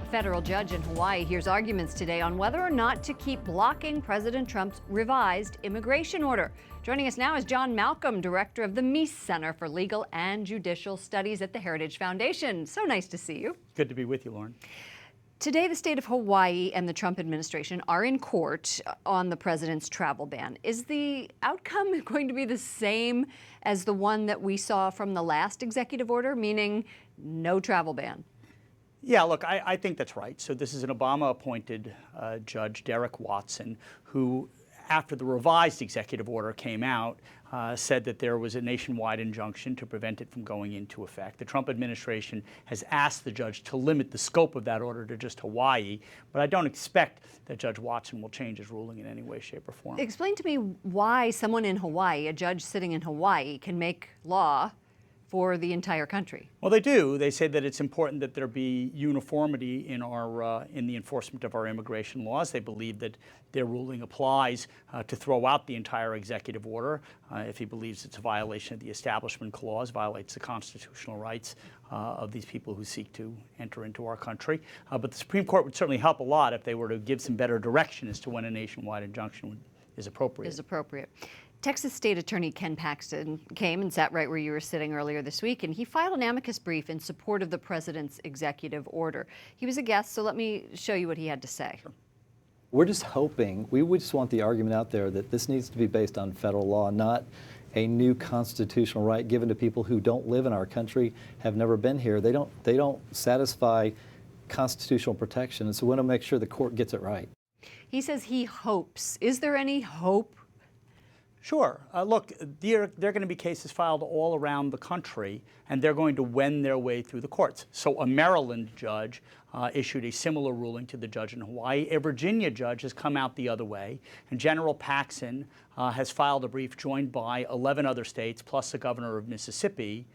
federal judge in Hawaii hears arguments today on whether or not to keep blocking President Trump's revised immigration order. Joining us now is John Malcolm, director of the Meese Center for Legal and Judicial Studies at the Heritage Foundation. So nice to see you. Good to be with you, Lauren. Today, the state of Hawaii and the Trump administration are in court on the president's travel ban. Is the outcome going to be the same as the one that we saw from the last executive order, meaning no travel ban? Yeah, look, I think that's right. So this is an Obama-appointed Judge, Derek Watson, who, after the revised executive order came out, said that there was a nationwide injunction to prevent it from going into effect. The Trump administration has asked the judge to limit the scope of that order to just Hawaii, but I don't expect that Judge Watson will change his ruling in any way, shape, or form. Explain to me why someone in Hawaii, a judge sitting in Hawaii, can make law for the entire country. Well, they do. They say that it's important that there be uniformity in the enforcement of our immigration laws. They believe that their ruling applies to throw out the entire executive order if he believes it's a violation of the Establishment Clause, violates the constitutional rights of these people who seek to enter into our country. But the Supreme Court would certainly help a lot if they were to give some better direction as to when a nationwide injunction is appropriate. Texas State Attorney Ken Paxton came and sat right where you were sitting earlier this week, and he filed an amicus brief in support of the president's executive order. He was a guest, so let me show you what he had to say. Sure. We're just hoping, we would just want the argument out there that this needs to be based on federal law, not a new constitutional right given to people who don't live in our country, have never been here. They don't satisfy constitutional protection, and so we want to make sure the court gets it right. He says he hopes. Is there any hope? Sure. Look, there are going to be cases filed all around the country, and they're going to wend their way through the courts. So a Maryland judge issued a similar ruling to the judge in Hawaii. A Virginia judge has come out the other way, and General Paxson has filed a brief joined by 11 other states, plus the governor of Mississippi,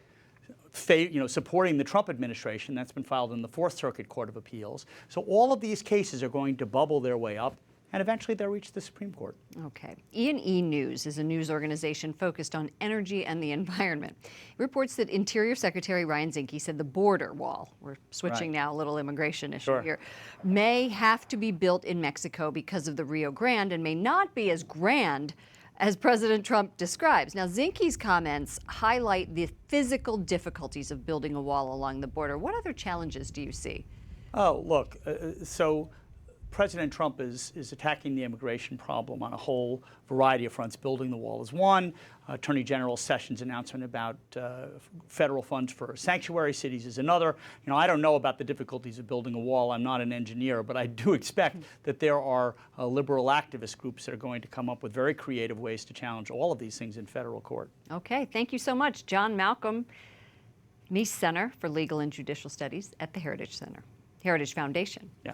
supporting the Trump administration. That's been filed in the Fourth Circuit Court of Appeals. So all of these cases are going to bubble their way up, and eventually they'll reach the Supreme Court. Okay. E&E News is a news organization focused on energy and the environment. It reports that Interior Secretary Ryan Zinke said the border wall, we're switching now, a little immigration issue here, may have to be built in Mexico because of the Rio Grande and may not be as grand as President Trump describes. Now, Zinke's comments highlight the physical difficulties of building a wall along the border. What other challenges do you see? Oh, look, so President Trump is attacking the immigration problem on a whole variety of fronts. Building the wall is one. Attorney General Sessions' announcement about federal funds for sanctuary cities is another. I don't know about the difficulties of building a wall. I'm not an engineer, but I do expect that there are liberal activist groups that are going to come up with very creative ways to challenge all of these things in federal court. Okay, thank you so much. John Malcolm, Meese Center for Legal and Judicial Studies at the Heritage Foundation. Yeah.